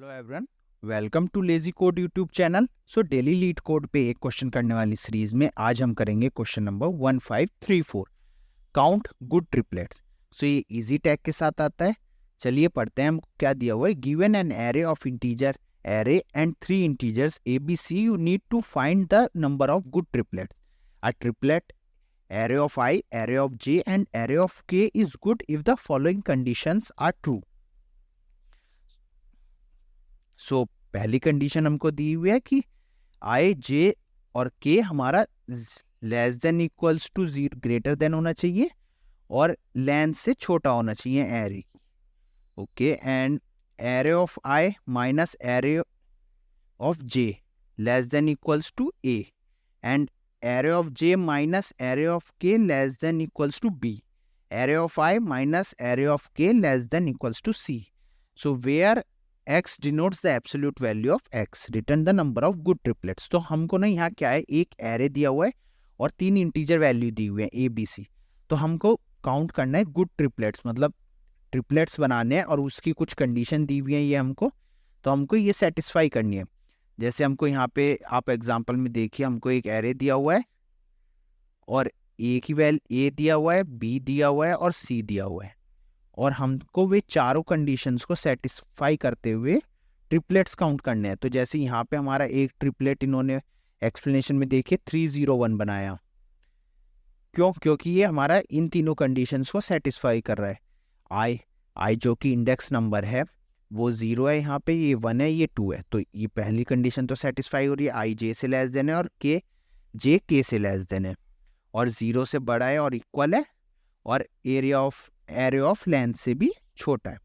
Hello everyone, welcome too lazy code YouTube channel. So daily leet code पे एक question करने वाली series में आज हम करेंगे question number 1534, count good triplets. So ये इजी टैग के साथ आता है। चलिए पढ़ते हैं। हमको क्या दिया हुआ है, given an array of integer array and 3 integers A B C, you need to find the number of good triplets. A triplet array of I, array of j and array of k is good if the following conditions are true. सो पहली condition हमको दी हुई है कि आई जे और K हमारा less than equals to zero greater than होना चाहिए और लेंथ से छोटा होना चाहिए एरे की। Okay, and array of I minus array of J less than equals to A, and array of J minus array of K less than equals to B, array of I minus array of K less than equals to C. So where x denotes the absolute value of x, return the number of good triplets। तो हमको ना यहाँ क्या है, एक array दिया हुआ है और 3 इंटीजर वैल्यू दी हुई है ए बी सी। तो हमको काउंट करना है गुड ट्रिपलेट्स, मतलब ट्रिपलेट्स बनाने हैं और उसकी कुछ कंडीशन दी हुई है ये हमको, तो हमको ये सेटिस्फाई करनी है। जैसे हमको यहाँ पे आप एग्जाम्पल में देखिए, हमको एक एरे दिया हुआ है और ए की वैल्यू ए दिया हुआ है, बी दिया हुआ है और सी दिया हुआ है, और हमको वे चारों कंडीशंस को सेटिस्फाई करते हुए ट्रिपलेट्स काउंट करने हैं। तो जैसे यहाँ पे हमारा एक ट्रिपलेट इन्होंने एक्सप्लेनेशन में देखिए 301 बनाया। क्यों? क्योंकि ये हमारा इन तीनों कंडीशंस को सेटिस्फाई कर रहा है। आई जो कि इंडेक्स नंबर है वो 0 है, यहाँ पे ये 1 है, ये 2 है, तो ये पहली कंडीशन तो सेटिस्फाई हो रही है। आई जे से लेस देन है और के जे के से लेस देन है, और 0 से बड़ा है और इक्वल है, और एरे ऑफ लेंथ से भी छोटा है।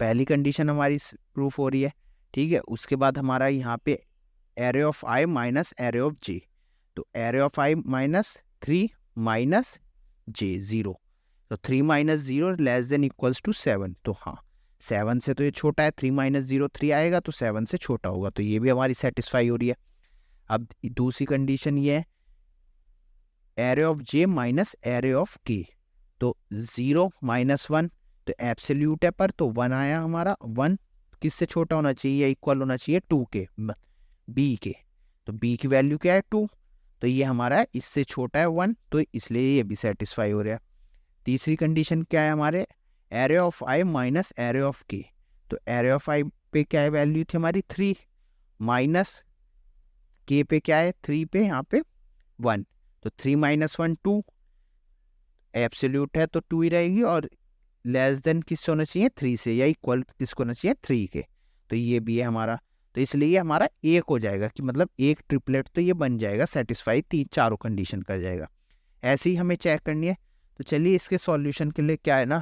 पहली कंडीशन हमारी प्रूफ हो रही है। ठीक है, उसके बाद हमारा यहाँ पे array of I minus array of J, तो array of I minus 3 minus J 0, तो 3 minus 0 less than equals to 7। तो हाँ, 7 से तो ये छोटा है, 3 माइनस 0 3 आएगा, तो 7 से छोटा होगा, तो ये भी हमारी सेटिस्फाई हो रही है। अब दूसरी कंडीशन ये है array of J minus array of के, तो 0 माइनस 1 तो एब्सोल्यूट है पर, तो 1 आया हमारा। 1 किससे छोटा होना चाहिए या इक्वल होना चाहिए 2 के, बी के, तो बी की वैल्यू क्या है 2, तो ये हमारा इससे छोटा है 1, तो इसलिए ये भी सेटिस्फाई हो रहा है। तीसरी कंडीशन क्या है हमारे, array of I minus array of के, तो एरे ऑफ आई पे क्या है वैल्यू थी हमारी 3, माइनस के पे क्या है 3 पे यहाँ पे 1, तो 3 माइनस 1 2, एब्सोल्यूट है तो 2 ही रहेगी, और लेस देन किससे होना चाहिए 3 से, या इक्वल किसको होना चाहिए 3 के, तो ये भी है हमारा। तो इसलिए ये हमारा एक हो जाएगा, कि मतलब एक ट्रिपलेट तो ये बन जाएगा, सेटिस्फाई चारों कंडीशन कर जाएगा। ऐसे ही हमें चेक करनी है। तो चलिए इसके सॉल्यूशन के लिए क्या है ना,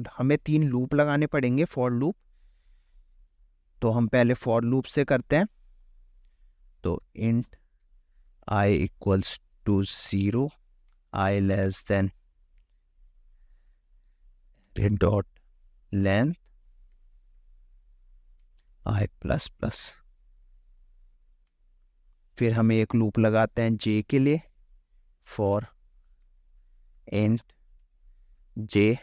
हमें 3 लूप लगाने पड़ेंगे, फॉर लूप। तो हम पहले फॉर लूप से करते हैं। तो int I equals to 0, I less than dot length I plus plus. फिर हम एक लूप लगाते हैं जे के लिए, for int J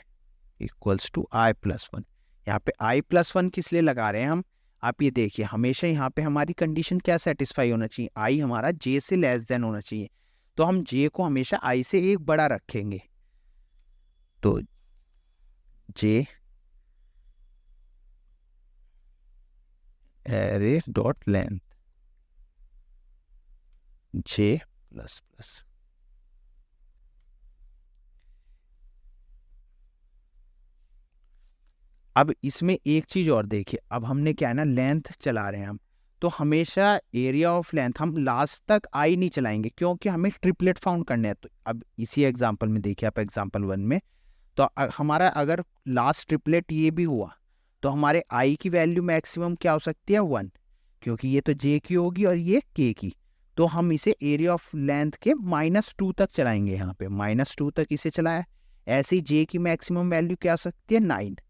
equals to I plus 1। यहाँ पे आई प्लस 1 किस लिए लगा रहे हैं हम, आप ये देखिए, हमेशा यहाँ पे हमारी कंडीशन क्या सेटिस्फाई होना चाहिए, आई हमारा जे से लेस देन होना चाहिए, तो हम जे को हमेशा आई से एक बड़ा रखेंगे। तो जे एरे डॉट लेंथ जे प्लस प्लस। अब इसमें एक चीज और देखिए, अब हमने क्या है ना, लेंथ चला रहे हैं हम, तो हमेशा एरिया ऑफ लेंथ हम लास्ट तक आई नहीं चलाएंगे, क्योंकि हमें ट्रिपलेट फाउंड करने हैं। तो अब इसी एग्जांपल में देखिए आप, एग्जांपल 1 में, तो हमारा अगर लास्ट ट्रिपलेट ये भी हुआ, तो हमारे आई की वैल्यू मैक्सिमम क्या हो सकती है 1, क्योंकि ये तो जे की होगी और ये के की, तो हम इसे एरिया ऑफ लेंथ के -2 तक चलाएंगे। यहाँ पे -2 तक इसे चलाया। ऐसे ही जे की मैक्सिमम वैल्यू क्या हो सकती है 9,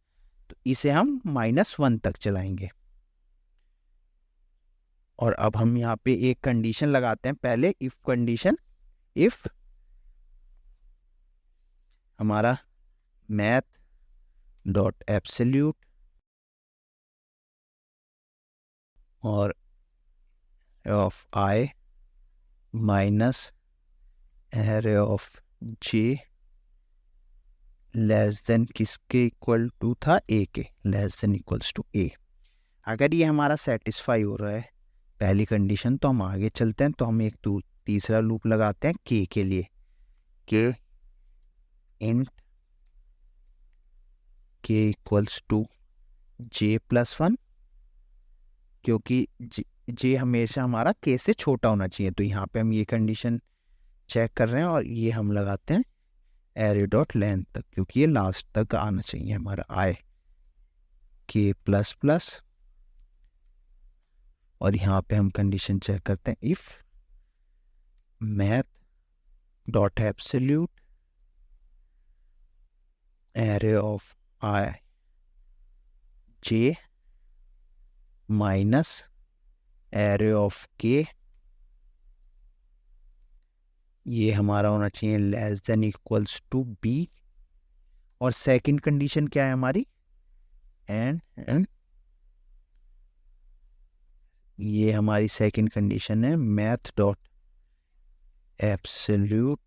तो इसे हम -1 तक चलाएंगे। और अब हम यहाँ पे एक कंडीशन लगाते हैं पहले, इफ कंडीशन, इफ हमारा मैथ डॉट एब्सोल्यूट और of I minus array of J less then किसके इक्वल टू था, ए के, लेस देन इक्वल्स टू ए। अगर ये हमारा सेटिस्फाई हो रहा है पहली कंडीशन, तो हम आगे चलते हैं। तो हम एक तीसरा लूप लगाते हैं के के लिए, के इंट के इक्वल्स टू जे प्लस 1, क्योंकि जे हमेशा हमारा के से छोटा होना चाहिए। तो यहाँ पे हम ये कंडीशन चेक कर रहे हैं और ये हम लगाते हैं एरे डॉट लेंथ तक, क्योंकि ये लास्ट तक आना चाहिए हमारा आई के प्लस प्लस। और यहाँ पे हम कंडीशन चेक करते हैं, if math dot absolute array of I J minus array of K, ये हमारा होना चाहिए less than equals to B. और सेकंड कंडीशन क्या है हमारी, एंड ये हमारी सेकंड कंडीशन है, मैथ डॉट एब्सोल्यूट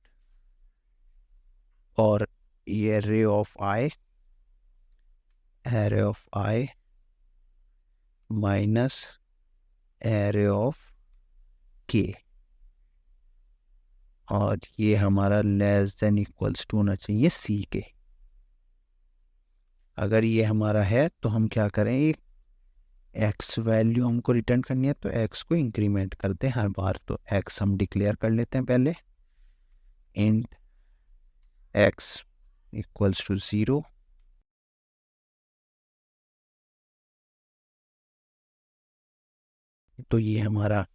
और ये array of I minus array of K, और ये हमारा लेस देन इक्वल्स टू होना चाहिए सी के। अगर ये हमारा है तो हम क्या करें, एक एक्स वैल्यू हमको रिटर्न करनी है, तो एक्स को इंक्रीमेंट करते हैं हर बार। तो एक्स हम डिक्लेयर कर लेते हैं पहले, इंट एक्स इक्वल्स टू 0, तो ये हमारा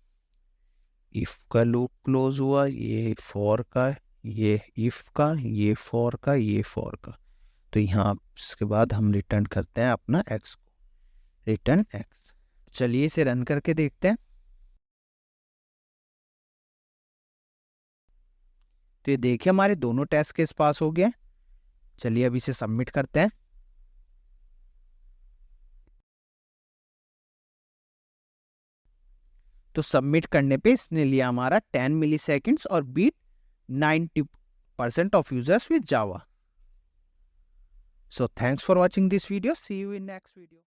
इफ का लूप क्लोज हुआ, ये फॉर का, ये इफ का, ये फॉर का, ये फॉर का। तो यहाँ इसके बाद हम रिटर्न करते हैं अपना एक्स को, रिटर्न एक्स। चलिए इसे रन करके देखते हैं। तो ये देखिए हमारे दोनों टेस्ट केस पास हो गए। चलिए अब इसे सबमिट करते हैं। तो सबमिट करने पे इसने लिया हमारा 10 मिली सेकेंड्स और beat 90% of users with Java. So thanks for watching this video. See you in next video.